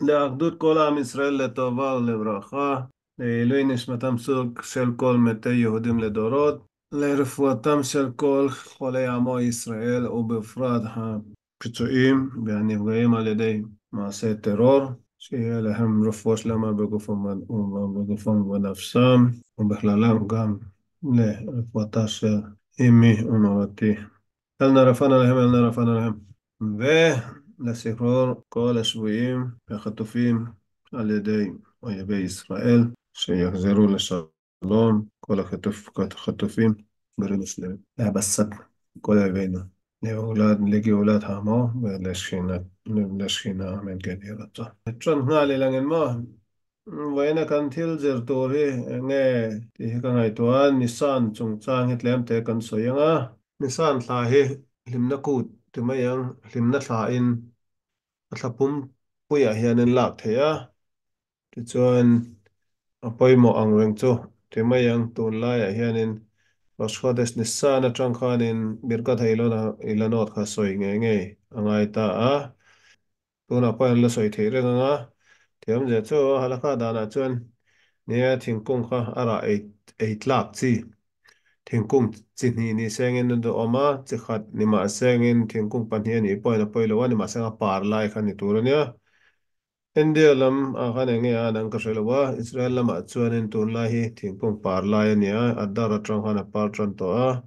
לאחדות כל עם ישראל לטובה ולברכה, לעילוי נשמתם של כל מתי יהודים לדורות, לרפואתם של כל חולי עמו ישראל, ובפרט הפצועים והנפגעים על ידי מעשי טרור, שיהיה להם רפואה שלמה בגופם ובנפשם, ובכללם גם לרפואתה של אמי ומורתי. אל נא רפאנה להם, אל נא רפאנה להם. ולשחרור כל השבויים והחטופים על ידי אויבי ישראל, שיחזרו לשלום, כל החטופים בריאים ושלמים. להבסת כל אויבינו, לגאולת עמו ולשכינה אמן כן יהי רצון. Trần Nga lì là ngân mò vậy là cần thiếu giờ tuổi nghe thì cái ngày tuổi Nissan chung trang hết lem te cần soi nga Nissan thà he lim na cút thì mấy yang lim na thà in thà pum bây giờ hiện in lạc thế à thì chuan apoi mo ang reng chu thì mấy yang tuần lai à hiện in Rosh Chodesh Nissan na trang khan in birkat hailona ilanot kha soi nge nge angai ta a tu na pa la soi the re nga thiam je chu halakha dana chuan nia thingkung kha ara 8 lak chi thingkung chi ni sengin do oma chi khat ni ma sengin thingkung pan hi ni poina poilo wa ni ma senga par lai khan ni turania India lam a khan nge a nang ka shelo Israel lam a chuan in tun lai hi thingkung par lai ania adar atang khan a par tran to a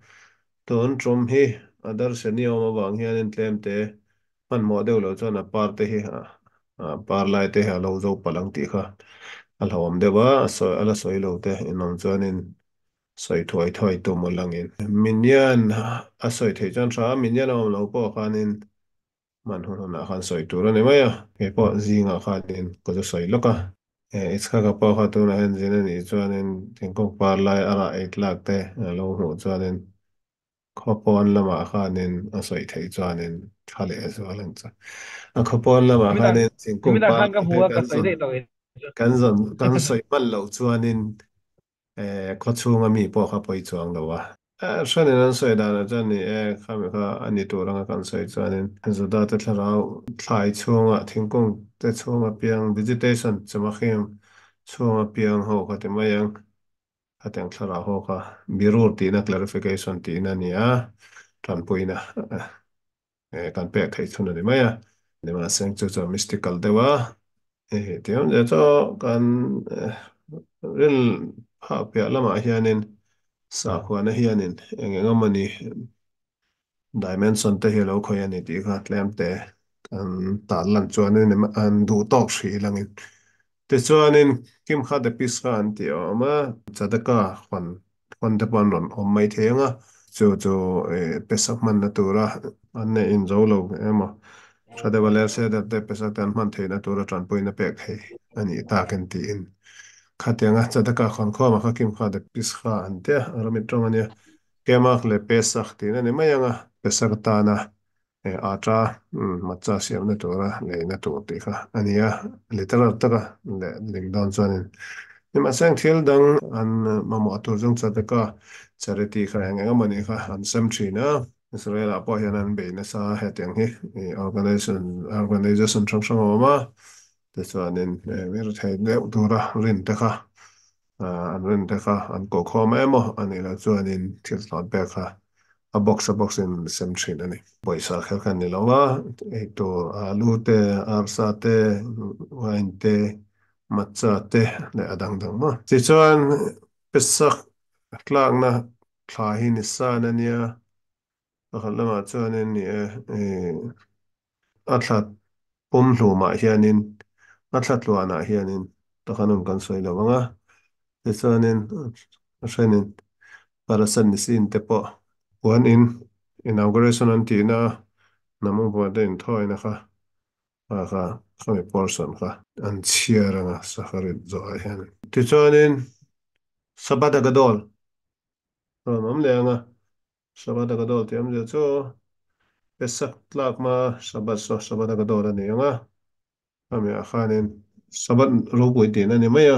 ton trom hi adar seni oma wang hian in tlem te man mo deuh lo chuan a par te hi par lai te ha lo zo palang ti kha alhawam dewa so ala soi lo te inom chuan in soi thoi tu mo langin minyan a soi thei chan tha minyan om lo po khanin man hun na khan soi tur ani maya ke po zinga khanin ko zo soi loka ichkha ka po kha tu na hen zin ani chuan in thingkung par lai ara 8 lak te lo hu chuan in khopon lama khanin a soi thei chuan in khale zualan cha a khopon lama Numitang khanin thingkung numitang par khang ka lai te hua ka sai dei to e. kan soi man lo chuan in có chung mi po kha poi chuang lo wa shan in soi da na chan ni kha mi kha ani tu rang kan soi chuan in zo da te thla rau thlai chung a thingkung te chung a piang vegetation chama khem chung a piang ho kha te ma yang kha teng thla ra ho kha birur ti na clarification ti na ni a tran pui na kan pe khai chun ni ma ya ni ma seng chu chu mystical de wa tiam de cho kan ril ha pia lama hianin sa khuana hianin engemani dimension te hi lo khoi ani ti kha tlem te kan tan lan chuan in an du tok hri langin te chuan in kim kha de pis kha an ti oma chadaka khwan te pan ron om mai thenga chu pesak man na tura an ne in zo lo ema thade valer se de pesak tan man theina tura tran poina pek hei ani ta kan ti in khatianga chadaka khon kho ma kha kim kha de pis kha an te aramit ronga kemak le pesak tin ani mayanga pesak tana atra matcha siam na tora le na to ti kha ania literal taka le ling down chuanin ni ma sang thil dang an mamo atur jong cha te ka charity kha hanga mani kha an sam thina Israel apo hian an be na sa heteng hi organization thang thang ma te chuanin mir thei le tura rin te kha an rin te kha an ko khom emo ani la chuanin thil thot be kha a box in sem thin ani boisa khel khan ni lawa to alu te arsa te wine te matcha te le adang dang ma chi chuan pesak tlak na thla hi ni san ania pakhat lama chuanin ni a thlat pum hluma hianin a thlat luana hianin takhanun kan soi lawanga ti chuanin a hrenin parasan ni sin te pawh puan in inauguration an tihna namu puan te in thawi na kha kha khami portion kha an chiar anga sakharit zo a hian ti chuanin sabata gadol mam le anga sabata gadol ti am je chu pesak tlak ma sabata gadol ani anga kami a khanin sabat ro pui ti na ni maya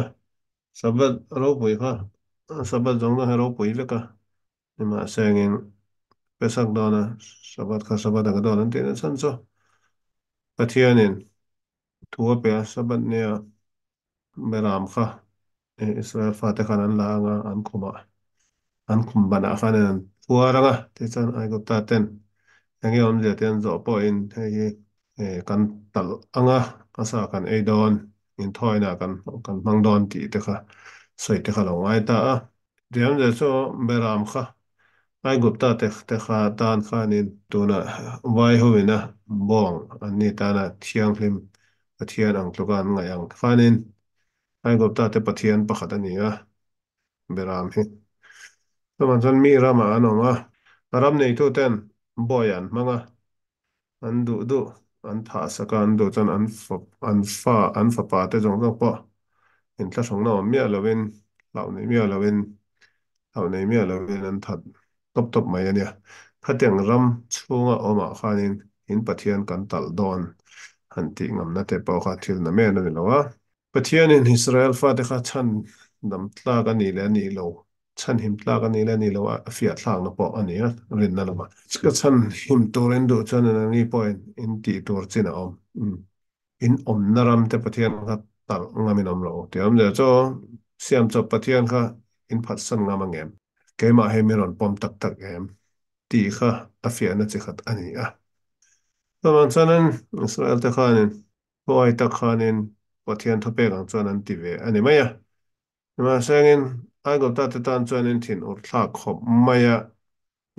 sabat ro pui kha sabat jong na ro pui le ka ni ma sengin pesak dona sabat kha sabata gadol an ti na san cho pathianin thua pe sabat nia beram kha Israel fa te khanan la nga an khum bana khanen thua ranga te chan ai go ta ten angi om je ten zo po in hei kan tal anga asa kan ei don in thoi na kan mang don ti te kha soi te kha lo ngai ta a diam je so beram kha ai gup ta te kha tan kha nin tuna vai ho ina bong an ni ta na thiang hlim pathian ang tlukan ngai ang kha nin ai gup ta te pathian pakhat ani a beram hi Taman chan mi rama anonga ram nei tu ten boyan manga an du an tha saka an du chan an fa pa te jong jong po in tla song na mi alovin lau nei mi alovin lau nei mi alovin an that top mai ania khatiang ram chunga oma khanin in pathian kan tal don han ti ngam na te pawh kha thil na me na ni lawa pathian in Israel fa te kha chan dam tla ka ni le ni lo chan him tla ka ni le ni lo a fiat thlang na pawh ani a rin na lama ka chan him turin du chan na ni point in ti tur chin a om in om na ram te pathian kha tal ngamin om lo tiam le cho siam cho pathian kha in phat san ngam angem keima he miron pom tak em ti kha a fiat na chi khat ani a taman chanin Israel te khanin hoi tak khanin pathian thopek ang chuan an ti ve ani maya ma sengin ai go ta te tan chuan in thin ur thlak khop maya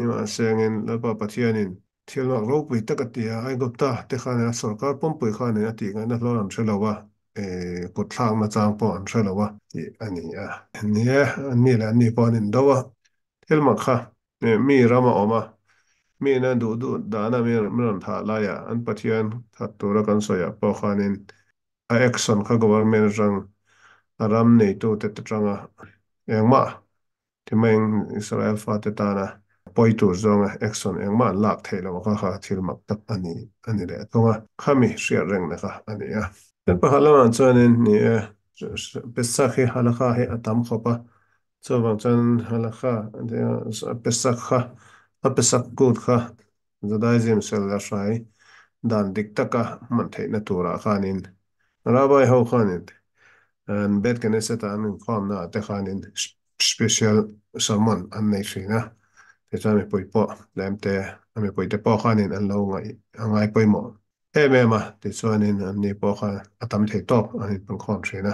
ma sengin la pa pathianin thil mak ro pui tak atia ai go ta te khan a sarkar pom pui khan a ti ngai na lo lam thelawa kut thlang na chang po an thelawa ti ani a nia an ni la ni pon in dawa thil mak kha mi rama oma mi na du da na mi ram tha la ya an pathian that tur kan so ya po khanin a action kha government rang aram nei tu te tanga engma timeng Israel fa te ta na poi tur zonga action engma lak theilo kha thil mak tak ani le tonga khami hria reng na kha ani a ten pa hala chuanin ni pesach hi halakha hi atam khopa chawang chan halakha pesach kha a pesach kut kha Judaism sel la shai dan dik taka man theina tura khanin rabai ho khanin an bet Knesset an khom na te khanin special salmon an nei thina te cha me poipo lemte ame poite po khanin an lo ngai poimo ma ti chuanin an ni po kha atam thei top ani pang khom thina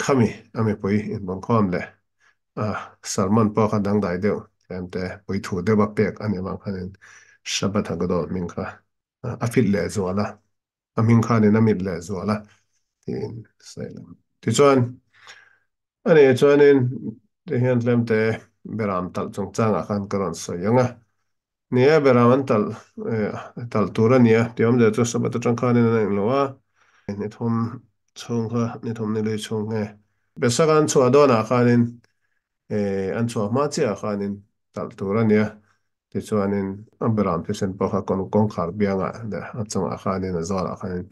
khami ame poi in bang khom le a salmon po kha dang dai deuh lemte poi thu de ba pek ani bang khanin shabat hagadol min kha a fit le zuala a min khanin a mit le zuala tin sailam ti chuan ani chuanin te hian lemte beram tal chung changa khan karon so yanga nia beram an tal tura nia tiom de chu sabat atang khanin an lowa ni thum chung kha ni thum ni le chung nge besakan chu adona khanin an chu ma chi a khanin tal tura nia ti chuanin an beram te sen pa kha kon khar bianga de a chung a khanin a zala khanin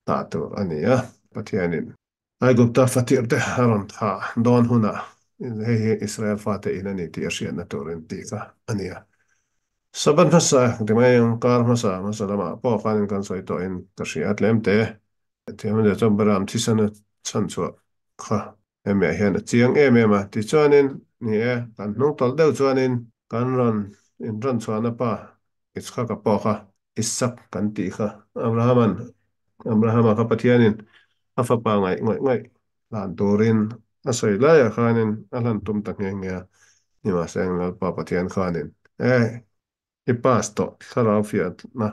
ta tur ania pathianin ai gupta fatir te haron tha don huna he Israel fate ina ni ti ashian na turin ti ka ania saban hasa de mai kar hasa lama po khanin kan soi to in ka shiat lemte ti man de chom baram thi sana chan chu kha eme hian chiang ma ti chuanin ni kan nong tol deuh chuanin kan ron in ron chuana pa iskha ka po kha isak kan ti kha Abraham ka pathianin afa pa ngai lan turin asoi la ya khanin alan tum tak nge ni ma seng la pa pathian khanin ipasto thara fiat na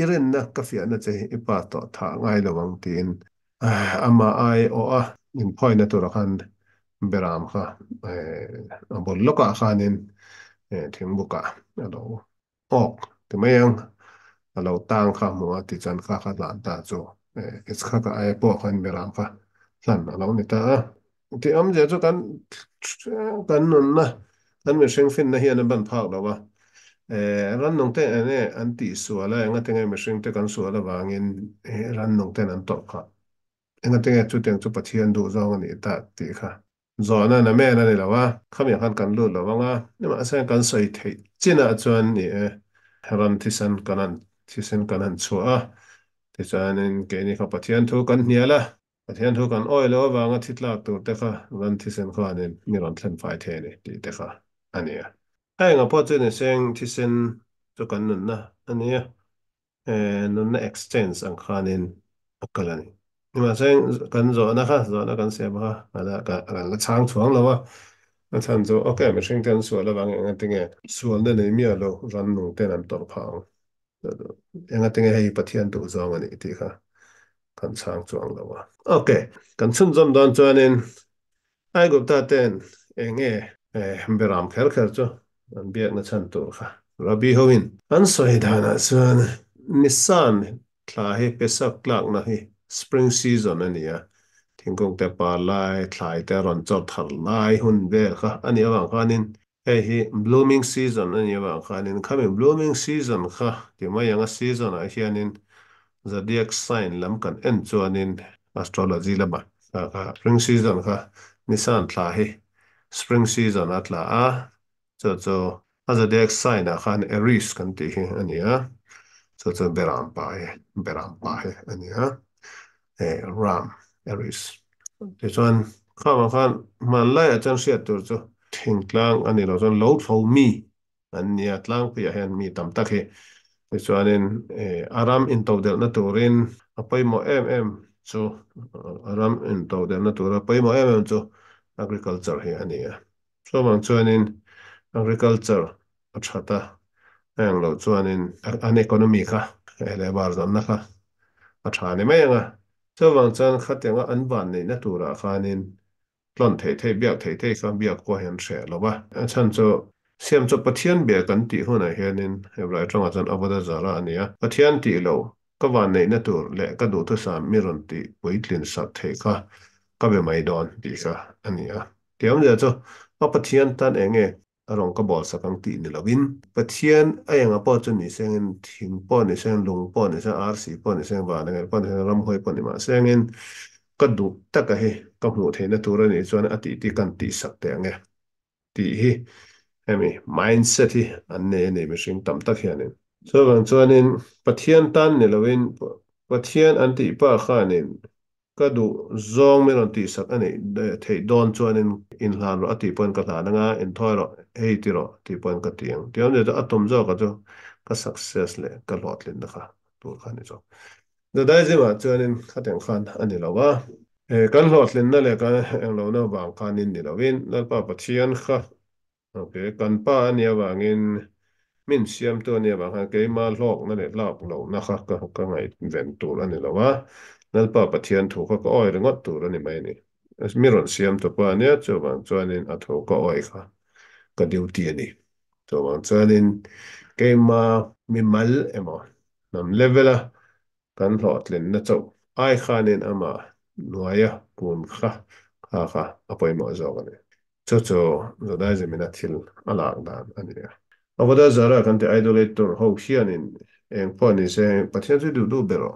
irin na ka fiat na che ipasto tha ngai lawang tin ama ai o a in point na tur khan beram kha bol loka khanin thing buka alo ok te mayang alo tang kha mo ti chan kha lan ta chu it's kha ka ai po khan beram kha hlan alo ni ta ti am je chu kan nun na kan me sheng fin na hian ban phak lawa ran nong te ane an ti suala nga tengai me sheng te kan suala wangin ran nong ten an to kha nga tengai chu teng chu pathian du zawng ani ta ti kha zo na na me na ni lawa kham ya khan kan lu lawanga ni ma sa kan soi thei china chuan ni ran thisan kanan chua tisanin ke ni kha pathian thu kan hniala pathian thu kan oi lo wanga thitlak tur te kha wan thisen kha nen mi ron thlen fai the ni ti te kha ania ai nga po chu ni seng thisen chu kan nun na ania nun na exchange ang khanin akalani ni ma seng kan zo na kha zo na kan se ba ala ka la chang chuang lo wa anh chăn cho ok mình sinh ten suy là vàng anh tiếng nghe suy nên này miêu lo ran nung tên anh tổ phao anh tiếng nghe hay bắt hiện tụ giang anh thì khá kan sang chuang lo wa ok kan chun zom don cho nên ai cũng ta tên anh nghe beram kher kher cho anh biết nó chăn tụ khá Rabbi Hovin anh soi đana chuan Nissan thla hi pesak lak na hi spring season anh à thingkung te pa lai thlai te ron chawp thar lai hun vel kha ani awang khanin hei hi blooming season ani awang khanin coming blooming season kha ti mai anga season a hianin zodiac sign lam kan en chuanin astrology lama spring season kha nisan thla hi spring season atla a cho a zodiac sign a khan Aries kan ti hi ani a cho beram pa hi ani a ram Aries thì chuan khama khan man lai a chan hriat tur chu thing tlang ani lo chuan lo tho mi an nia tlang pia hian mi tam tak hi ti chuanin aram in to del na turin a poimo em chu aram in to del na tur a poimo em chu agriculture hi ania so man chuanin agriculture a thata ang lo chuanin an economy kha le bar zam na kha a thani mai anga so wang chan khatenga an ban nei na tura khanin tlon thei biak thei kha biak ko hian hre lo ba chan chu siam chu pathian be kan ti huna hianin hebrai tanga chan abada zara ania pathian ti lo ka van nei na tur le ka du thu sam mi ron ti puitlin sak thei kha ka be mai don ti kha ania tiam le chu a pathian tan enge arong ka bol sakang ti ni lovin pathian ayanga po chu ni sengin thing po ni seng lung po ni seng rc po ni seng van nge po ni seng ram hoi po ni ma sengin ka du taka hi ka hmu theina tur ani chuan a ti ti kan ti sak te ange ti hi hemi mindset hi an ne nei mihring tam tak hian so wang chuanin pathian tan ni lovin pathian an ti pa khanin ka du zong me ron ti sak ani thei don chuanin in hlan ro ati pon ka hlan anga in thoi ro hei ti ro ti pon ka tiang tiam le atom zo ka chu ka success le ka lot lin na kha tur khan ni zo da dai zema chuanin khateng khan ani lawa kan lot lin na le ka eng lo na wang khanin ni lovin nal pa pathian kha okay kan pa ani awangin min siam tu ani awang ha ke ma lok na le lak lo na kha ka ngai ven tur ani lawa nal pa pathian thu kha ko oi ringot tur ani mai ni as miron siam to pa ania chuwang chuanin a tho ko oi kha ka duty ani chuwang chuanin keima mi mal emo nam levela kan hlot len na chau ai khanin ama nuaya kun kha apoi mo zo ani cho zodai zemina thil alak dan ani abada zara kan te idolator ho hianin eng poni se pathian chu du bero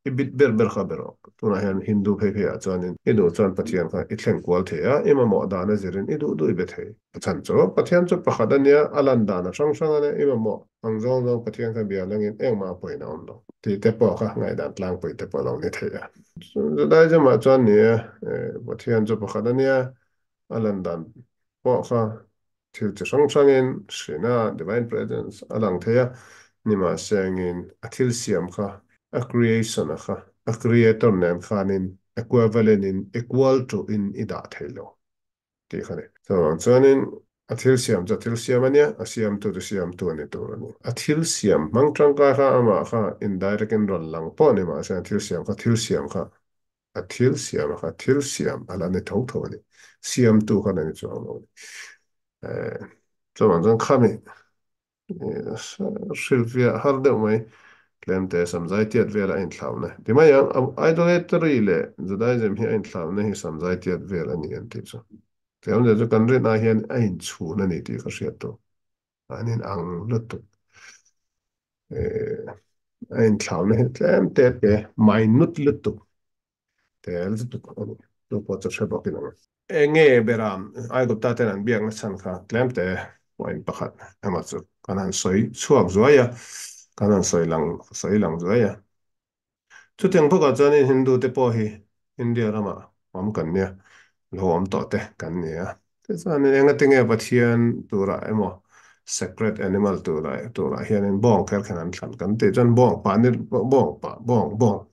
ibit ber kha bero tuna hian hindu phe phe a chuanin idu chuan pathian kha i thleng kwal the a ima mo dana zirin idu i be the pachan chu pathian chu pakhadania alan dana sang ane ima mo ang zong pathian kha bia langin eng ma poina on lo ti te po kha ngai dan tlang poi te po lo ni the ya dai je ma chuan ni pathian chu pakhadania alan dan po kha thil chi sang in srina divine presence alang theya nima sengin athil siam kha a creation kha a creator nem khanin equivalent in equal to in ida thailo ti khane so chuanin athil siam ania asiam tu siam tu ani tu ani athil siam mangtang ka kha ama kha indirect in ron lang po ni ma sa thil siam kha thil siam ala ne tho ani siam tu kha ni chuang lo chuan chuan khami hrilvia har deuh mai tlemte samzai tiat vel a in thlawna ti mai ang idolatry le judaism hi a in thlawna hi samzai tiat vel ani an ti chu tiam le chu kan rin a hian a in chhun ani ti ka hriat tu anin ang lutu a in thlawna hi tlemte ke mainut lutu tel chu ani tu po chu hrebok in ang nge beram ai gupta ten an biak na chan kha tlemte point pakhat ama chu kanan soi chuak zuaya kanan soi lang zuaya chút tiếng phúc ở cho nên Hindu te po hi India rama om kan nia lo om to te kan nia thế cho nên anh tiếng nghe bát hiền tura emo sacred animal tura tura hiền en bong kher khanan thlan kan te chan bong pa ni bong pa bong bong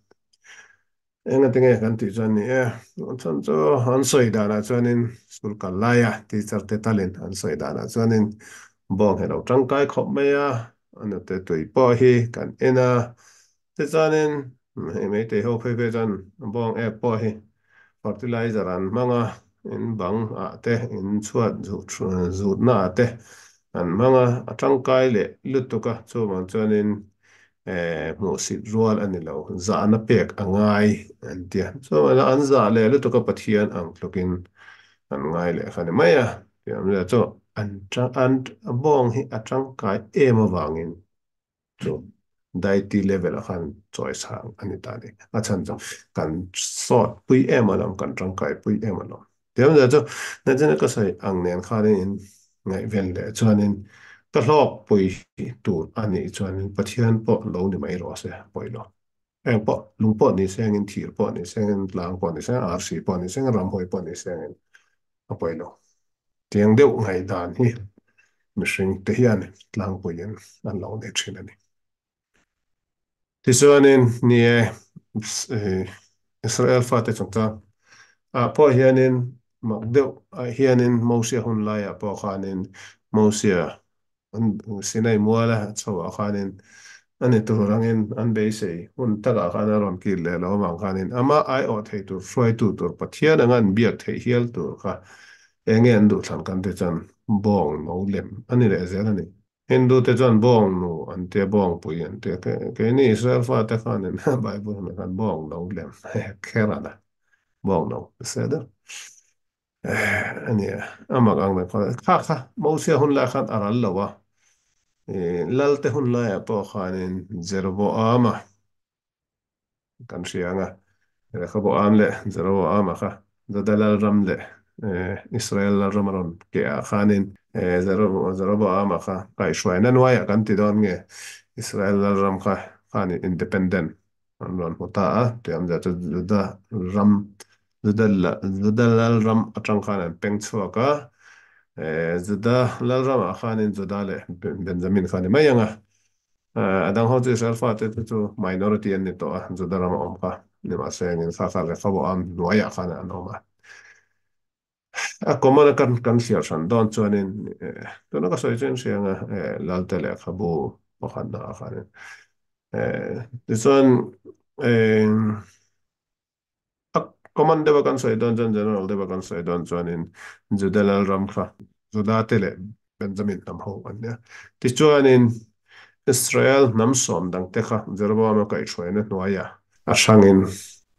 anh tiếng nghe kan ti chan ni chan cho han soi da na cho nên sul kalaya ti char te talin han soi da na cho nên bong he lo tang kai khop me anh te tui po hi kan ena thế cho nên mấy tế hậu phê phê chân bong ép po hi fertilizer an manga in bang a te in chuat zut na a te an manga atang kai le lutuka chu man chuanin mo sit rual ani lo za na pek angai an tia so an za le lutuka pathian ang tlukin an ngai le khane maya tiam le chu an bong hi atang kai ema wangin chu daiti level a khan choice hang ani tani achan cho kan sort pui em alam kan tang kai pui em alam tiam da cho na chen ka sai ang nen kha in ngai ven le chuanin ka hlok pui tu ani chuanin pathian po lo ni mai ro se poi lo eng po lung po ni seng in thir po ni seng in lang po ni seng rc po ni seng ram hoi po ni seng in a poi lo tiang deuh ngai dan hi mihring te hian tlang pui in an lo ne thin ani tichuanin Israel fate chungta a po hianin magdeuh a hianin mosia hun lai a po khanin mosia an sinai muala chawa khanin ani turangin an beisei hun taka khana ron kil le lo mang khanin ama ai o thei tur froi tu tur pathian angan biak thei hial tur kha engen du thlan kan te chan bong no lem ani le zel Hindu te chuan bong nu an te bong pui an te ke ni Israel fa te khan in Bible me kan bong no lem kerala bong no beseda ani amak ang me kha kha mo se hun la khan aral lawa lal te hun la ya po khan in zerbo ama kan sianga khabo am le zerbo ama kha zadalal ram le Israel ramaron ke khanin zarabo ama kha kai shwai nan waya kan ti don nge Israel ram kha khani independent an ron hota a te am da da ram zada lal ram atang khan an peng chua ka zada lal ram a khan in zada le Benjamin khan mai anga adang ho chu Israel fa te chu minority an ni to a zada ram om kha ni ma se ngin kha kha le khabo am nuaya khan an oma Ako mana kan siar san don chuanin tuna ka soi chen sianga lal tele khabu pakhat na khanin ti chuan command deba kan soi don jan general deba kan soi don chuanin judalal ram kha juda tele Benjamin tam ho anya ti chuanin Israel nam som dang te kha Jeroboam kai throina nuaya a sangin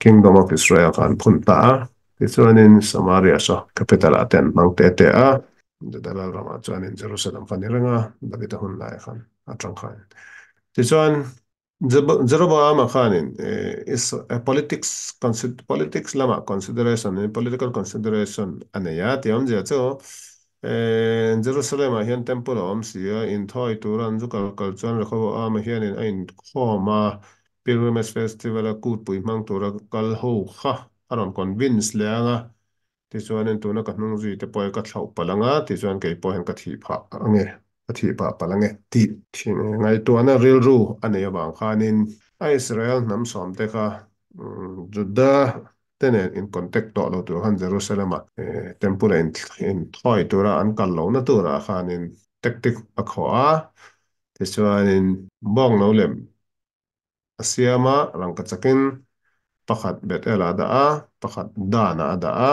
Kingdom of Israel kan phunta ti chuanin Samaria so capital aten mang te te a Dalal Rama chuanin Jerusalem khaniranga David hun lai khan atang khan ti chuan Jeroboam khanin is a politics lama consideration political consideration aneya tiam je chu Jerusalem a hian temple om sia in thoi turan zu kal chuan Rehoboam hian in ain khoma pilgrimage festival a kut pui mang tura kal ho kha aron convince leanga ti chuan in tuna ka hnung zui te poi ka thlau palanga ti chuan ke po hen ka thi pha ange ka thi pa palange ti thin ngai tuana ril ru ane awang khanin a Israel nam som te kha juda tenen in contact to lo tu han Jerusalem a temple in thoi tura an kal lo na tura khanin tek tek a kho a ti chuan in bong no lem asiama rangka chakin pakhat bet ela da a pakhat dana da a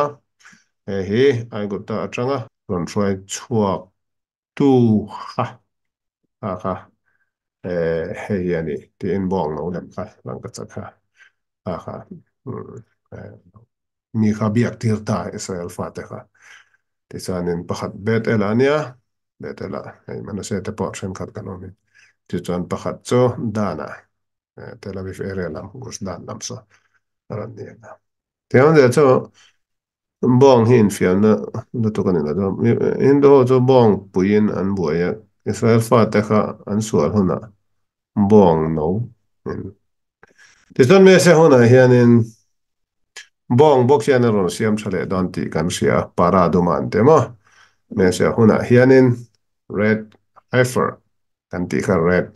hi ai got ta atanga ron try chuak tu ha ha ha hei yani ti in bong no lem kha lang ka chakha ha ha eh, mi kha biak tir ta Israel fa te kha ti chanin pakhat bet elania bet ela hei mana se te por sen khat kanomin ti chuan pakhat cho dana Tel Aviv area lam gus dan lam so ran ni na tiang de cho bong hin fiam na to kanin da in do cho bong puin an buaya Israel fa te kha an sual huna bong no tichuan me se huna hianin bong bok hian a rawn siam thale dawn tih kan hria para duman te maw me se huna hianin red heifer kan tih kha red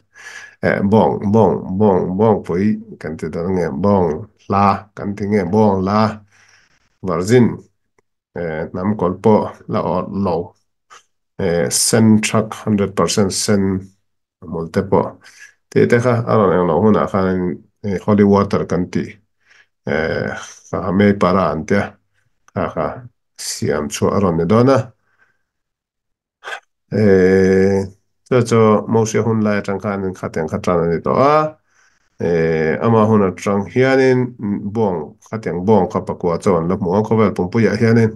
bong bong bong bong pui kan ti dawn nge bong la kan ti nge bong la virgin nam kolpo la or lo sen truck 100% sen multe po te te kha aron ang lo huna khan holy water kan ti kha me para ante kha siam chu aron ne dona cho mo se hun lai tang khan khateng khatran ni to a ama hun atang hianin bong khateng bong kha pakwa chon la mo ko vel pum pu ya hianin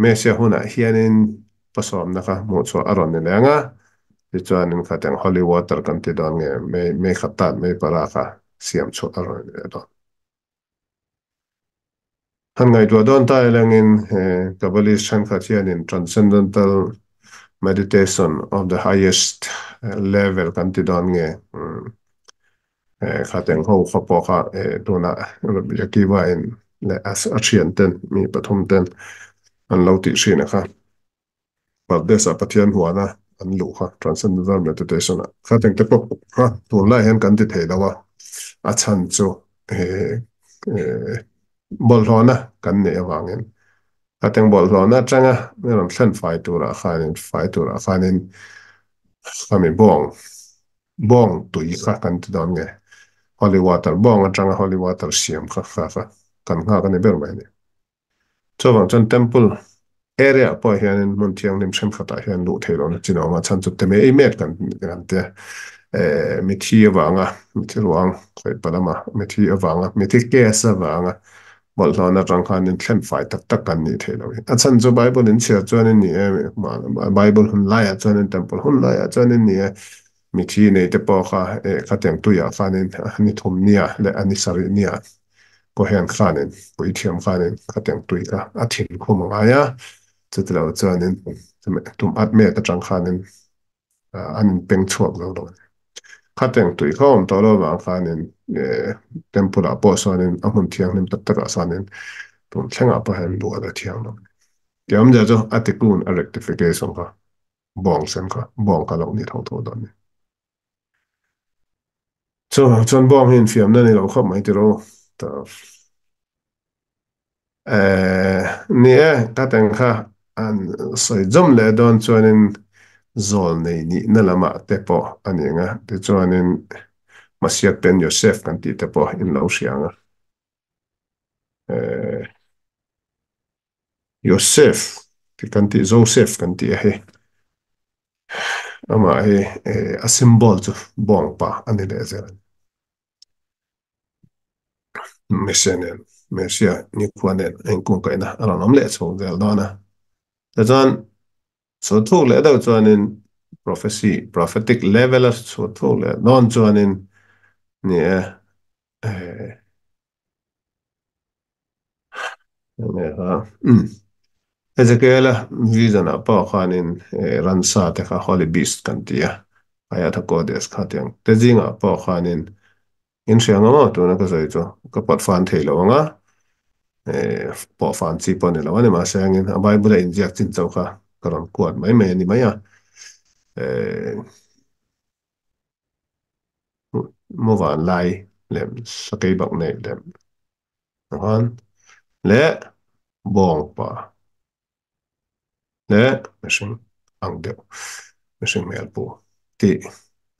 me se hun a hianin pasom na kha mo chu aron ne lenga ti chuanin khateng holy water kan ti don nge me khatan me para kha siam chu aron ne do han ngai to don ta lengin kabbalists han khathianin transcendental meditation of the highest level kan ti don nge khateng ho khapo kha tuna yakiwa in le as a thian mi pathum ten an lo ti hrin kha pardesa pathian huana an lu kha transcendental meditation khateng te pok ha tun lai hen kan ti thei lawa a chan chu bol hlona kan ne awangin khateng bol hlona tanga meron thlen fai tura khanin kami bong bong tui kha kan ti don nge holy water bong atanga holy water siam kha kha kha kan nga kan ber mai ni chawang chan temple area po hian mun thiang nim sem khata hian lu theilo na chino ma chan chu te me e met kan te mi thi awanga mi thi ruang khoi palama mi thi awanga mi thi ke sa awanga bol hlona tang khan in thlen fai tak tak kan ni theilo a chan chu bible in sia chuan ni bible hun lai a chuan temple hun lai a chuan ni mi thi nei te po kha khateng tu ya khanin ani thum nia le ani sari nia ko hian khanin pui thiam khanin khateng tui ka a thin khum nga ya chutlo chuanin tum at me ta tang khanin an peng chuak lo lo khateng tui khom to lo wa khanin tempura po sanin amun thiang nim tak tak asanin tum thlenga pa han lu ala thiang lo tiam ja jo atikun a rectification ka bong sen ka bong ka lo ni thau tho don chon bong hin fiam na ni lo khom mai ti ro ta nia ka tang kha an soi jom le don chuanin zol nei ni na lama te po ani nga ti chuanin masiat ben Joseph kan ti te po in lo sianga Joseph ti kan ti Joseph kan ti he ama he a symbol chu bong pa ani le zer mesenen mesia ni kwanen en kun kaina alam le chu del dona ta chuan so thu le do chuanin prophetic level so thu le non chuanin ni Ezekiel vision a pa khanin ransa te kha holy beast kan tia aya tha kodes khatyang te jinga pa khanin in sianga ma to na ka zai cho ka pat fan theilo nga po fan chi pon lo ne ma sang in bible in jak chin chau kha karon kuat mai me ni maya mo van lai lem sakai bak nei lem han le bong pa le machine ang de machine mel pu ti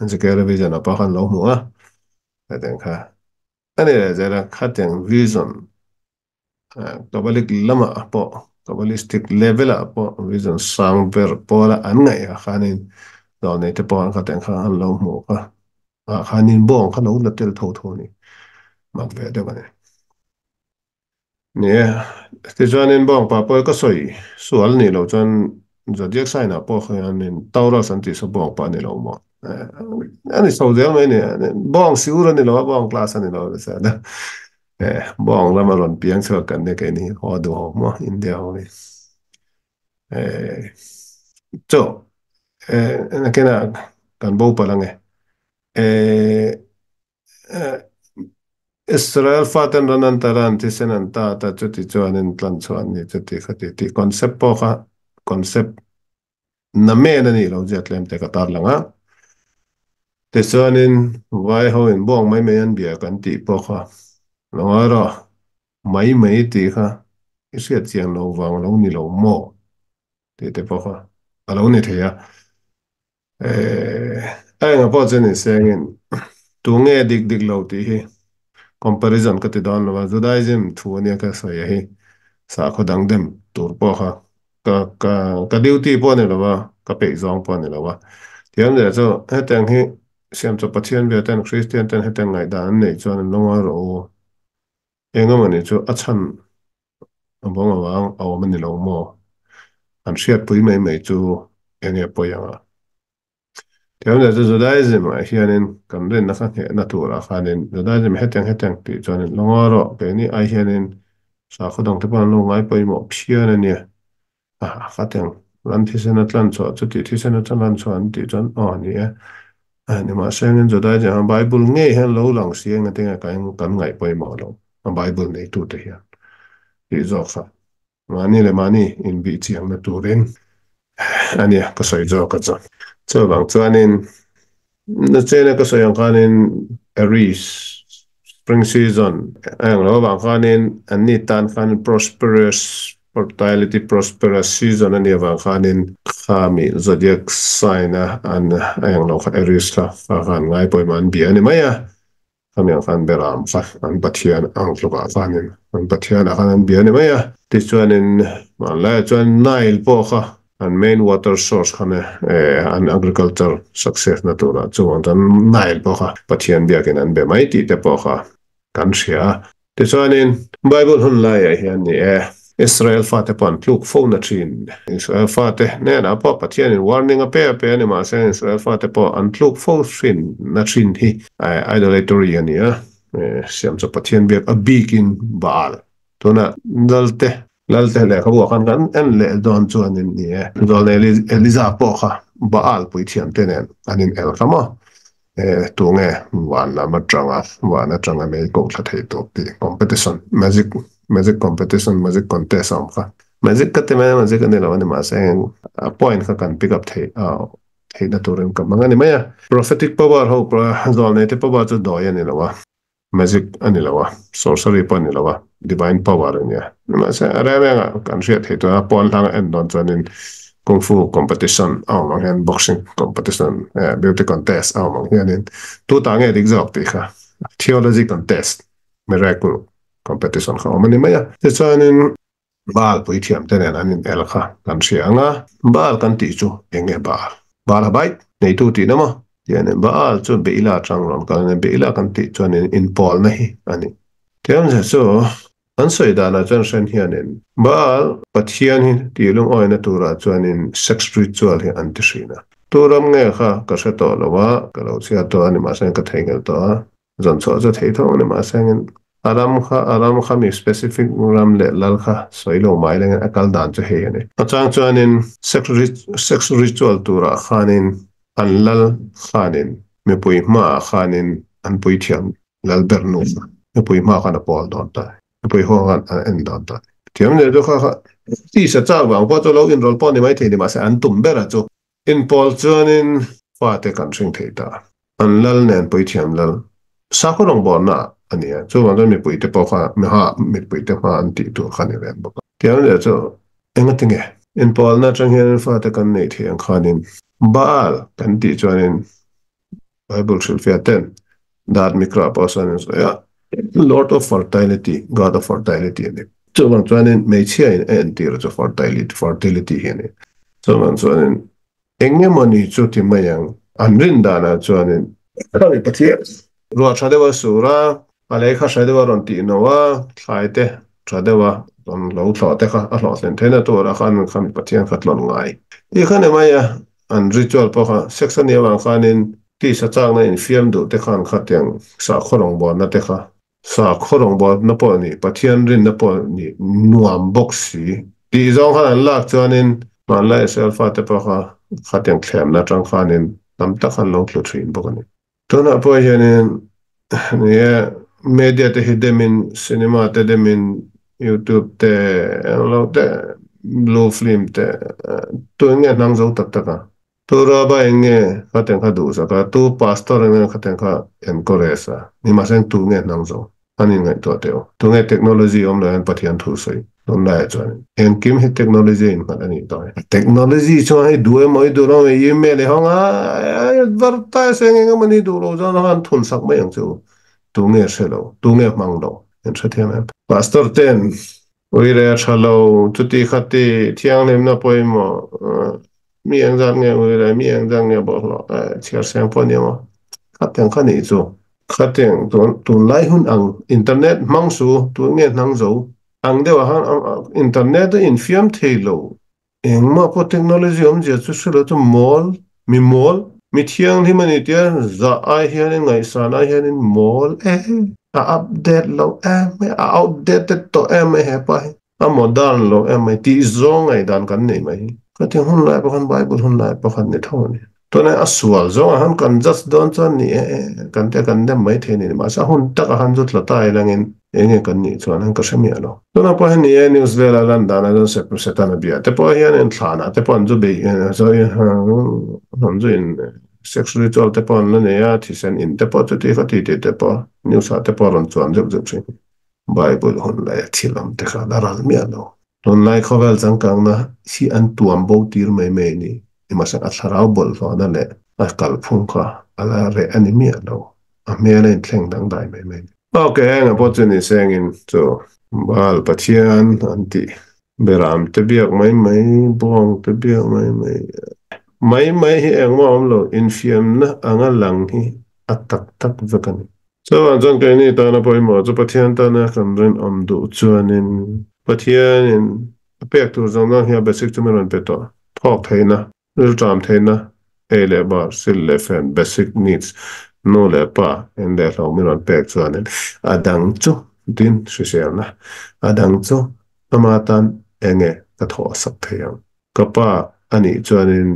Ezekiel vision a pa khan lo mu a den kha ani le zera khateng vision kabalik lama po kabalistic level po vision sang ver pola an ngai a khanin do nei te po an khateng kha an lo mu ka a khanin bong kha lo la tel tho tho ni mak ve de bane nè ti chuanin bong pa poi ka soi sual ni lo chuan zodiac sign a po khianin taurus an ti so bong pa ni lo mo ani so de mai ni bong siura ni lo bong class ani lo sa da bong la ma ron piang so kan ne ke ni ho do mo india ho ni cho na ke na kan bo pa lang Israel fatan ranan taran ti senan ta chuti chuanin tlan chuan ni chuti khati ti concept po kha concept na me na ni lo jetlem te katar langa te chuanin vai ho in bong mai me an bia kan ti po kha longa ro mai ti kha isiat chiang lo wang lo ni lo mo te po kha alo ni thea ai nga po chen ni sengin tu nge dik lo ti hi comparison ka ti don lo Judaism thu ania ka sa ya hi sa kho dang dem tur po kha ka ka ka duty po ne lo wa ka pe zong po ne lo wa tiam de cho hetang hi siam cho pathian be tan Christian tan hetang ngai dan nei cho an longa ro enga mani cho achan bong awang aw mani lo mo an hriat pui mai chu enge po yang tiam de cho Judaism a hianin kan ren na kha he na tur a khanin Judaism hetang ti chuan longa ro ke ni a hianin sa kho dang te pan lo ngai poi mo phian ania khateng lan thi sen atlan cho chu ti thi sen atlan cho an ti chan ni ni ma sen jo da ja bible nge hen lo lang siang ate nga kan ngai poi mo lo bible nei tu te hian ti zo kha mani in bi chiang na tu ren ania ka soi zo ka cho cho bang chuanin na chena ka soi ang kanin aries spring season ang lo bang kanin ani tan kan prosperous fertility prosperous season ani bang kanin khami zodiac sign an ang lo aries ka kan ngai poi man bi ani maya kami akan beram kha an pathian ang luka kanin an pathian akan bi ani maya ti chuanin man la chuan Nile po kha an main water source khane an agriculture success na tura chuan tan Nile po kha pathian biakin an be mai ti te po kha kan sia ti chuanin Bible hun lai hian ni Israel fate pan pluk fo na thin Israel fate ne na po pathian in warning a pe ni ma sen Israel fate po an pluk fo thin na thin hi idolatry ani siam cho pathian biak a bikin baal tuna dalte lalte le khabu kan en le don chuan ni dol Eliza po kha baal pui thiam tenen anin el kama tu nge wana tranga me ko thla thei to ti competition magic competition magic contest am kha magic ka te magic ne lawan ma se a point kha kan pick up thei na turin ka mangani maya prophetic power ho zol ne te power chu do ya ni lawa magic ani lawa sorcery pa ni lawa divine power ni ma se ara me kan ria thei to a pon thang en don chanin kung fu competition mang hian boxing competition beauty contest mang hian tu ta nge dik jok ti kha theology contest miracle competition kha mani maya te chanin bal pui thiam ten anin el kha kan ria anga bal kan ti chu enge bal bai nei tu ti nama tian bal chu beila chang ron kan beila kan ti chuan in pol na hi ani tiam ja so an soi dana chan shen hianin bal pathian hi tilung oina tura chuanin sex ritual hi an ti hrina turam nge kha ka hre to lowa ka lo chia to ani ma sen ka thengel to zon cho cho thei tho ani ma sen aram kha mi specific ram le lal kha soilo mai le akal dan chu he ani achang chuanin sex ritual tura khanin an lal khanin me pui ma khanin an pui thiam lal bernu me pui ma kana pol don ta pui ho an en don ta tiam ne do kha ti sa cha wang po cho lo in rol po ni mai the ni ma sa an tum bera chu in pol chuanin fa te kan thing thei ta an lal nen pui thiam lal sa ko rong bon na ania chu wang mi pui te po kha mi pui te ma an ti tu kha ni ren bo tiam ne chu enga tinge in pol na chang hian fa te kan nei thiang khanin baal kan ti chuanin Bible shil fiaten dat mikra pasan ya Lord of fertility God of fertility ni chuan chuanin mei chia in en tir cho fertility hi ni chuan chuanin enge mani chu ti mayang anrin dana chuanin khari pathia ro chadewa sura alai kha chadewa ron ti nowa thaite chadewa don lo thlo te kha a hlo len thena to ra khan khami pathian khatlon ngai ti khane maya an ritual po kha section ya wang khanin ti sa chang na in fiam du te khan khatyang sa khorong bo na te kha sa khorong bo na po ni pathian rin na po ni nuam boxi ti zong khan lak chuanin man lai selfa te po kha khatyang thlem na tang khanin tam ta khan lo tlu thin bo ni tuna po hianin ni media te hidemin cinema te demin YouTube te lo te blue film te tu nge nang zo tak taka tu ra ba nge khaten kha du sa ka tu pastor nge khaten kha encourage sa ni ma sen tu nge nang zo ani ngai to teo tu nge technology om la an pathian thu sai don la cha en kim he technology in kha ani to technology cho hai du moi du ro ye me le hong a var ta se nge mani du ro zo han thun sak mai ang chu tu nge se lo tu nge mang lo en sa thiam pastor ten uire chalo chuti khati thiang lem na poimo mi ang jang nge uire mi ang jang nge bo lo chiar sang po ni mo khateng khani chu khateng tun lai hun ang internet mang su tu nge nang zo ang de wa han internet in fiam thelo eng ma po technology om je chu selo tu mall mi thiang hi mani tia za ai hian ngai sa na hian mall update lo me outdated to me he pa modern lo me ti zong ai dan kan nei mai ka ti hun lai pa kan bible hun lai pa kan ni thoni to na aswal zong han kan just don chan ni kan te kan dem mai the ni ma sa hun ta ka han jut la tai langin enge kan ni chuan han ka shemia lo to na pa ni news le la lan dan don se ta na bia te po hian en thana te pon ju be so han ju in sex ritual te pon na ne ya thi sen in te po te ti khati te po news ha te po ron chuan jup jup sin bible hun la thilam te kha la ral mi lo ton lai khovel chang kang na si an tuam bo tir mai mai ni ima sa atharau bol fa na le a kal phung kha ala re ani mi lo a me le thleng dang dai mai mai okay nga po chen ni seng in so bal pathian anti beram te biak mai bong te biak mai hi engma om lo infiam na anga lang hi atak tak zakani so an jang ke ni ta na poi mo chu pathian ta na kan ren om du chuanin pathian in pek tu zong na hi basic tu meron pe to thok theina ru tam theina e le ba sil le fen basic needs no le pa en le lo meron pek chuanin adang chu din shisel na adang chu amatan enge ka tho sak theyang kapa ani chuanin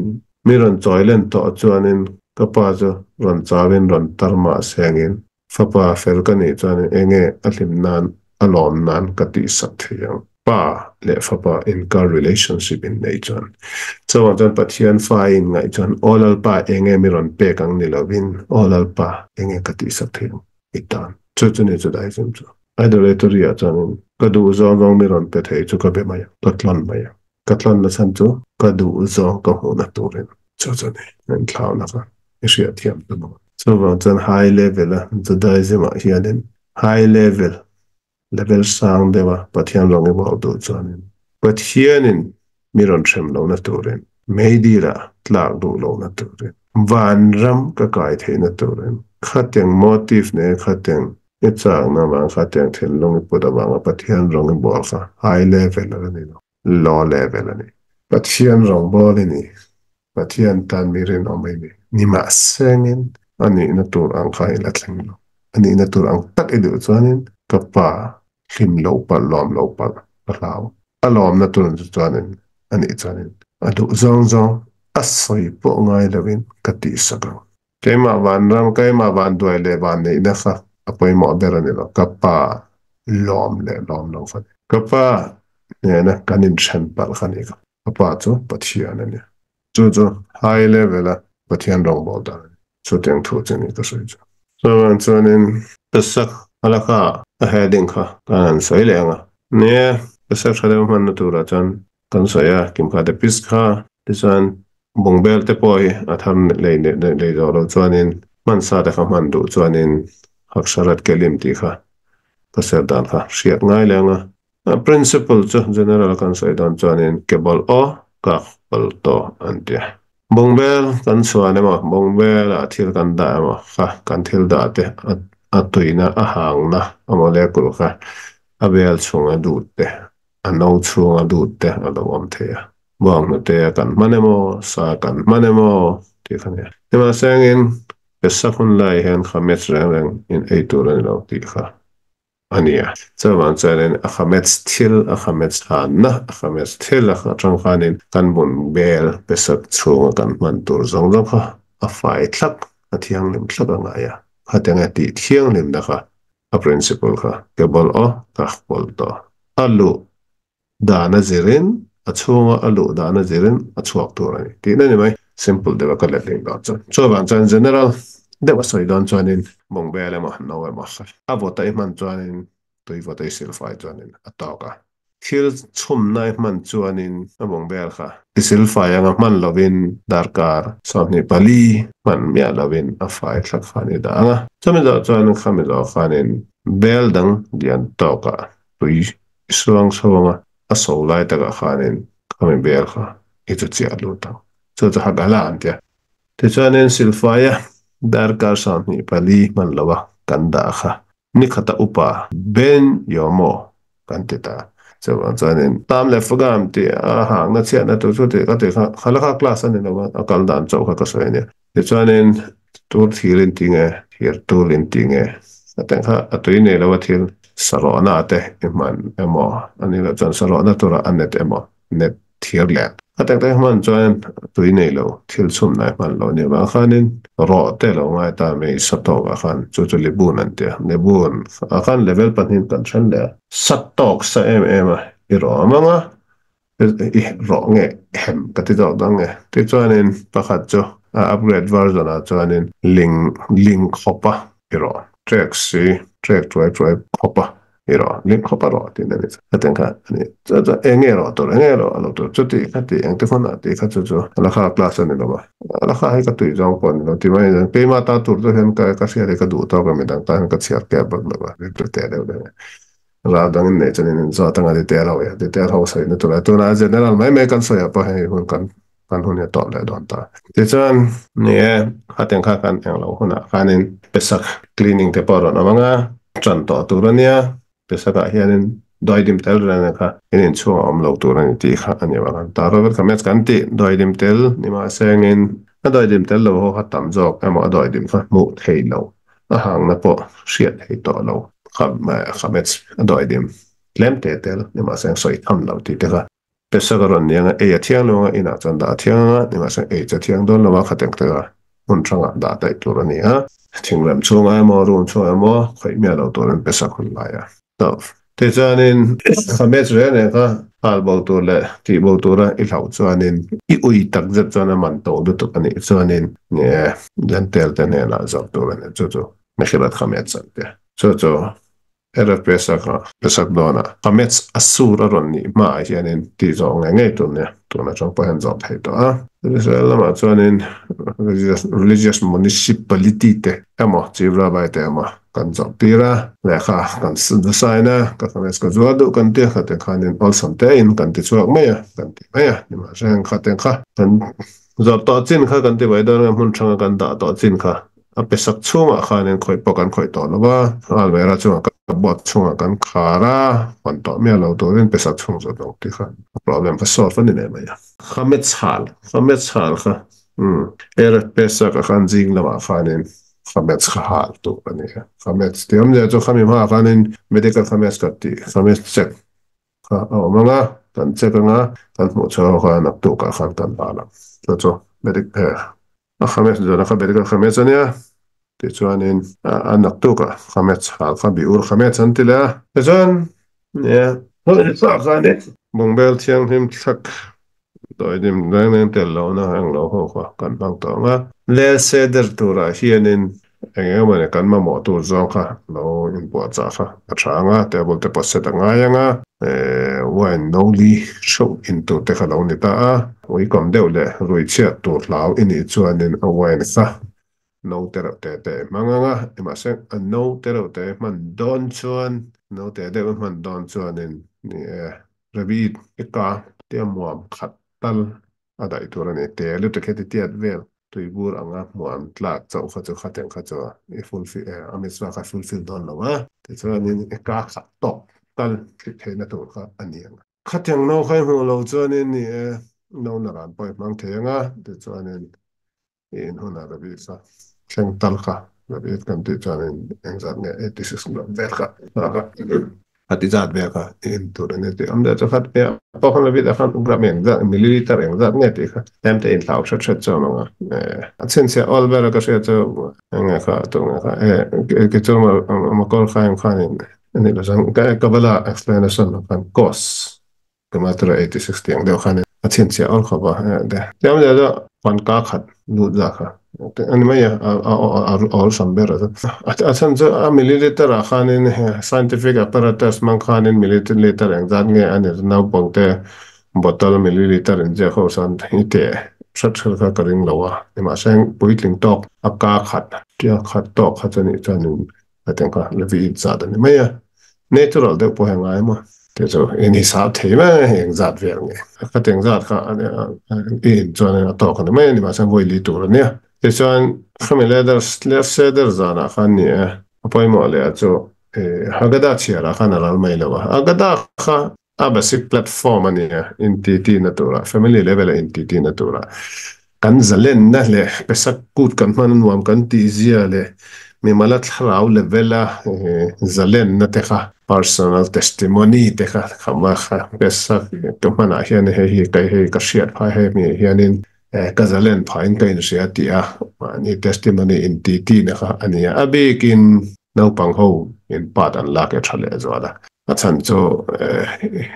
miron choilen to chuanin kapa chu ron chawin ron tarma sengin fapa fel ka ni chuanin enge alim nan alom nan ka ti sak theyang pa le fapa in ka relationship in nature so wan pathian fa in ngai chuan olal pa enge miron pe kang ni lovin olal pa enge ka ti sak theyang itan chu chu ni chu dai chu idolatry a chuanin ka du zong zong miron pe thei chu ka be mai katlan mai katlan la san chu ka du zong ka hu na turin chu chu ni en thlau na ka isia thiam tu mo so wan high level a judaism a hianin high level sang dewa pathian long e mo du chuanin pathianin miron threm lo na turin meidira tlak du lo na turin van ram ka kai the na turin khateng motive ne khateng chang na ma khateng thil long pu da ma pathian rong e bol kha high level la ni low level ani pathian rong bol ni pathian tan mirin o mai ni ma sengin ani na tur ang khai la thleng lo ani na tur ang tak e du chuanin ka pa hlim lo pa lom lo pa raw alom na tur chuanin ani chuanin adu zong zong asoi po ngai lovin kati sakang keima van ram keima van duai le van nei na kha apoi mo berani lo kapa lom lo fa kapa ne na kanin chan pal khani ka kapa chu pathian ani chu high level a pathian rong bol da chu teng thu chen ni ka soi chu so an chuanin pesak alaka a heading kha kan soi lenga ne pesak thale man na tura chan kan soya kim kha de pis kha tisan bongbel te poi atham le lo chuanin man sa de kha man du chuanin aksharat kelim ti kha pasel dan kha riat ngai lenga principle chu general kan soi dan chuanin kebal o ka bal to antia bongbel kan suane ma bongbel a thil kan da ma kha kan thil da te a tuina a hang na amole kul kha abel chunga du te ano chunga du te alo om thea bang na te kan manemo sa kan manemo ti khania ema sangin pesakun lai hen khamet rang in eitur an lo ti kha ania chawan chalen a khamet thil a khamet na a khamet thil a tang khanin kan bun bel pesak chunga kan man tur zong zong kha a fai thlak a thiang lim thlak anga ya khatenga ti thiang lim na kha a principle kha kebol o ka bol to alu dana zirin achunga alu dana zirin achuak tur ani ti na ni mai simple de ka le ding da cho ban chan general de wa soi don chuanin mong bele ma no wa ma kha a vota I man chuanin tui vota I silfai chuanin atawka thil chum nai man chuanin a mong bel kha silfai anga man lovin darkar samni pali man mia lovin a fai thak khani da anga chami da chuan khami da khanin bel dang dian tawka tui suang sawanga a so lai taka khanin khami bel kha I chu chia lu ta chu chu hagala antia te chuanin silfaya darkar samni pali man lawa kanda kha ni khata upa ben yomo kantita chuanin tam le fogam ti a hang na chia na tu chu ti ka ti khala kha class ani lawa akal dan chau kha ka soine te chuanin tur thirin tinge thir tulin tinge aten kha atui ne lawa thil sarona te iman emo ani la chan sarona tura anet emo net thir le aten te man chuan tui nei lo thil chum nai man lo ni wa khanin ro te lo ngai ta me satok a khan chu chu libun an te libun a khan level panin kan than le satok sa em a I ro manga I ro nge hem ka ti dog dang nge ti chuanin pakhat chu a upgrade version a chuanin ling khopa I ro track si track try khopa I ro ling khopa ro ti ne aten ka ani cha enge ro to enge ro alo to chu ti ka ti eng te phone ti ka chu chu ala kha class ani lo ba ala kha hai ka tu jong pon lo ti mai pe ma ta tur to hen ka sia ka du to ka me dang ta ka chiar ka ba lo ba ri te de ra dang ne chen in za tang ade te ra ya te ra sa ne to la to na general mai me kan so ya pa he hun kan hun ya to le don ta te chan ne haten kha kan eng lo huna kanin pesak cleaning te paro na manga chan to tu rania pesaka hianin doi dim tel rana kha inin chuang om lo tu rani ti kha ani wa kan ta ro ver khamet kan ti doi dim tel ni ma sengin a doi dim tel lo ho hatam jok emo doi dim kha mu thei lo a hang na po hriat hei to lo khamet doi dim lem te tel ni ma seng soi tham lo ti te kha pesaka ron nianga e thiang lo ina chan da thiang ni ma seng e cha thiang don lo wa khatek te ga mun thanga da tai tu rani ha thinglam chunga mo room chunga mo khoi mia lo to ren pesak hun la ya to te chuanin khamet re ne kha al bo tu le ti bo tu ra I hlau chuanin I ui tak zet chuan man to du tu ani chuanin ne jan tel te ne la zak tu ne chu chu me khirat khamet san te chu chu era pesak dona khamets asura ron ni ma hianin ti zo nge tu ne tu na chong pa han zo thai to a Israel ma chuanin religious municipality te emo chibra bai te emo kan zo tira le kha kan sai na ka khames ka zo du kan te kha te khanin all sam te in kan ti chuak mai kan ti mai ni ma sang kha te kha kan zo to chin kha kan ti bai don mun thanga kan da to chin kha a pesak chunga khanin khoi pokan khoi to lawa almera chunga ka bot chunga kan khara kon to me lo to rin pesak chung zo dong ti kha problem ka solve ni ne mai khamet chal kha era pesak khan jing lama khanin khamet khal to ani khamet tiam ne cho khami ma khanin medical khamet ka ti khamet check kha o manga kan check nga kan mo cho kha nak to ka khan kan bala cho medic a khamet zo na kha medical khamet ania ti chuanin anak tu ka khamet hal kha biur khamet chan tila te chuan ne sa khane bongbel thiang him thak doi dim dang nang tel lo na ang lo ho kha kan bang to nga le seder tura hianin enge mane kan ma mo tur zong kha lo in po cha kha athanga table te poset anga yanga wen no li show into te kha lo ni ta a wi kom deuh le rui chia tur lau ini chuanin a wen sa no tero te manganga imasek a no tero te man don chuan no te de man don chuan in ni rabi eka te muam khat tal adai turani te lu te kheti tiat vel tui bur anga muam tlak chau kha chu khateng kha chu I fulfill amiswa kha fulfill don lawa te chuan in eka khat tok tal the na tur kha aniang khateng no khai hu lo chuan in ni no na ran poi mang theenga te chuan in huna rabi sa Seng talka, tapi kan tu jangan yang zatnya etis sebelum verka. hati zat be ka in tur ne te am da cha khat pe pa khan bi da khan gram eng za milliliter eng za nge te kha tem te in lau chat chat cha ma a chen se all ber ka se cha nga kha to nga kha ke cha ma kol kha khan ni la sang ka bala explanation kan cos cái mà tôi ấy thì sức tiếng đều khăn à thiên sẽ ở khó bảo đấy thế mà giờ quan cá khát nút ra khá anh mấy ở sắm bê rồi à chân giờ milliliter à khăn nên scientific apparatus mang khăn nên milliliter anh dán nghe anh ấy nào bằng thế bottle milliliter anh giờ khó san thế thế rất rất cái ring lâu à nhưng mà sang bụi linh tóc à cá khát kia khát tóc khát cho nên cái tiếng cả là vì sao đấy mấy natural đều bồi hàng ai mà thế rồi anh sao thế mà hiện giặt về nghe cái tiếng giặt cả in cho nên tao còn mấy anh mà sang vui lý tụ rồi nè thế cho anh không phải là sẽ được ra là khăn nè apoi mà lại cho Haggadah chia là khăn là mấy lâu à Haggadah khá basic platform nè entity natura family level entity natura kan zalen na le pesak kut kan man nuam kan ti zia le mi malat hraw levela zalen na te kha personal testimony te kha khama kha pesak to mana hian he kai he ka shiat pha he mi hianin ka zalen phain kai na sia ti a ni testimony in ti ti na kha ania abekin no pang ho in pat an la ke thale zawala achan cho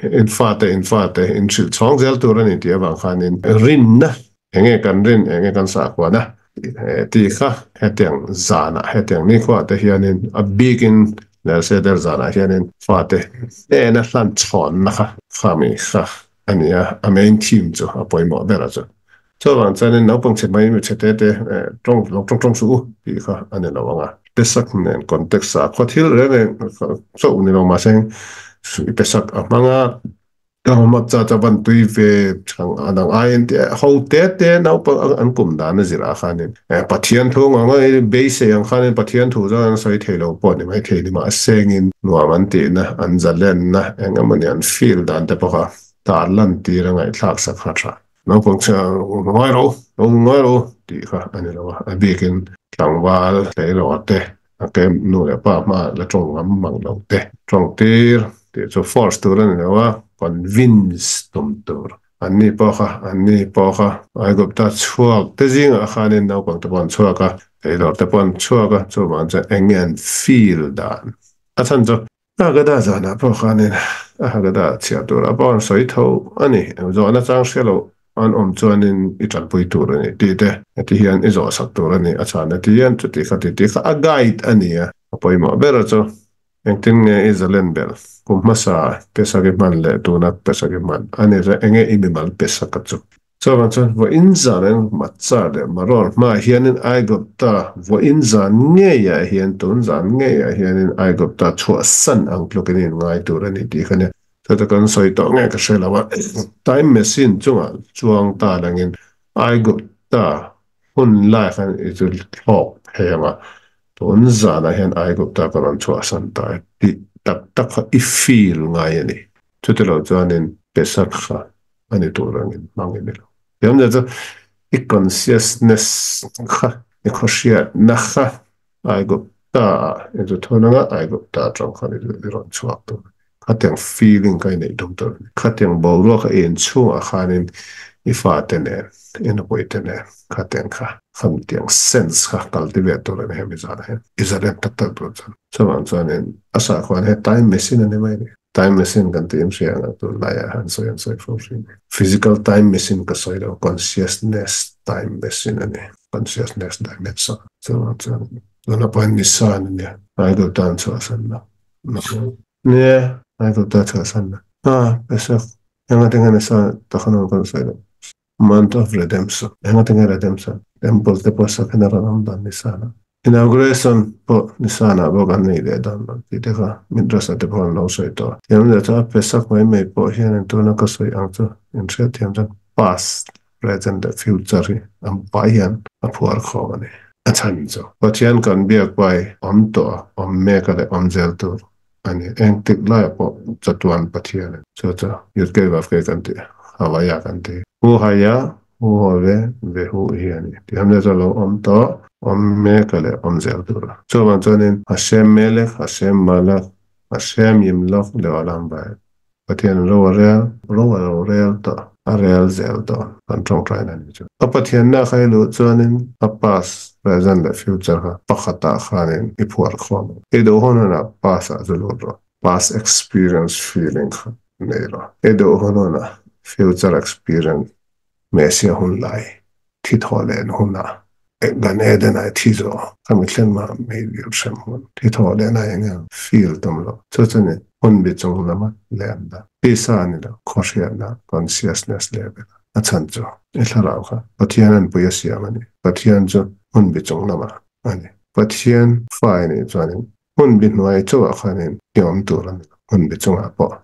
in fate in chil chong zel turan in ti awang khanin rin na enge kan rin enge kan sa kwa na ti kha hetiang zana hetiang ni kwa te hianin a bigin la se der zana hianin fate na hlan chon na kha khami kha ania a main team cho a poimo bera cho cho wang chanin no pang che mai mi che te te trong su ti kha ane lo wanga pesak nen context sa khothil re ne so ni lo ma seng pesak amanga mà cha văn tùy về chẳng anh ai thì hậu tết thế nào bằng anh cũng đã nói gì là khăn nên bắt thiên thu ngang cái base anh khăn nên bắt thiên thu cho anh soi thấy lâu bỏ nên mấy thấy đi mà xem in nuam anh tiền na anh giờ lên na anh em mình anh feel đàn thế bao ta lần tiền anh ấy thắc sắc khát ra nó cũng sẽ ngoài rồi thì khá anh ấy là anh biết cái thằng vào thấy rồi thế cái nuôi ba mà là trong ngắm bằng đầu thế trong tiền thì cho force tu lên là convince tum tur anni poha ai gop ta chuak te jing a khanin nau pang tapon chuaka ei lor tapon chuaka chu man cha engen feel dan a chan cho ga da zana po khanin a ga da chia tur a bon soi tho ani zo na chang shelo an chuanin i chan pui tur ani ti te ti hian i zo sak tur ani a chan ti hian chu ti kha a guide ani a poimo bera cho anh tin nghe Israel bel cũng masa pesa cái man le tu na pesa cái man anh ra anh nghe imi mal pesa cái chút so van cho vô in za nên mặt sa de maror mà hiện ai gặp ta vô in za nghe ya hiện tuần za nghe ya hiện ai gặp ta chua san ang lo cái này ngay tu ra ni đi cái này cho ta cần soi to nghe cái sẽ là vậy time machine chung à chuang ta là nghe ai gặp ta hun lai khan itul hop hay mà tuần za na hiện ai gặp ta còn chua san ta đi tak i feel ngay này cho tôi cho nên pesat kha anh tu ra nghe mang nghe yam da i consciousness kha i khoshia na kha ai go ta e to thona nga ai go ta trong kha ni ron chuak to khateng feeling kai nei dum to khateng bo ro kha en chu a khanin i fa te ne en ko te ne khateng kha kham tiang sense kha cultivate to ne hem za he is a ta ta to so man so ne asa khwan he time machine ne mai time machine kan tim sia na to la ya han so function physical time machine ka so consciousness time machine ne consciousness dimension so na pa ni san ne ai go tan so san na ne ai go ta so san na pesa yang ating na sa takano kon sa month of redemption yang ating redemption temple te po sa kanaram dan ni sana inauguration po ni sana bo kan ni de dan ti te ka midrasa te po no so ito yang da ta pesak mai po hian to na ka so ang cho in set yang past present future am payan apuar kho ne achan cho patian kan biak bai om to om me ka le om zel to ani eng tik la po chatuan pathian cho yut ke va ke kan ti hawaya kan ti hu haya hu hove ve hu hiani ti hamle cho lo om to om me ka le om zel to cho man cho nen hashem melech hashem malach Hashem yimlof leolam bai. Pathian ro real to a real zel to an trong trai na ni chu. A pathian na khai lu chuanin a past present le future ha pakhata khanin I phuar khom. E do hono na past a zulu ro. Past experience feeling kha nei ro. E do hono na future experience mesia hun lai. Thi tholen huna. Gan eden ai thi zo. Kamitlen ma maybe shem hun. Thi tholen ai nga feel tum lo. Chuchani hun bi chung lama lenda. Pisa ni lo khoshia na consciousness level. Achan jo. Ithara ka. Pathian puya siamani. Pathian jo hun bi chung lama. Ani. Pathian fai ni chani. Hun bi nuai cho akhanin yom turan. Hun bi chung apo.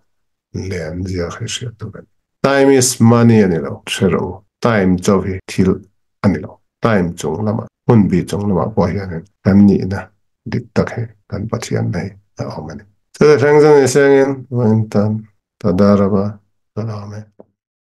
Len zia khishia turan. Time is money ani lo. Chero. Time jo hi til ani lo. Time chung lama. Hun bi chung lama po hianin. Kan ni na. Dik tak he. Kan pathian nahi. A omani. So the thanks and the singing went on. Tadaraba. Salame.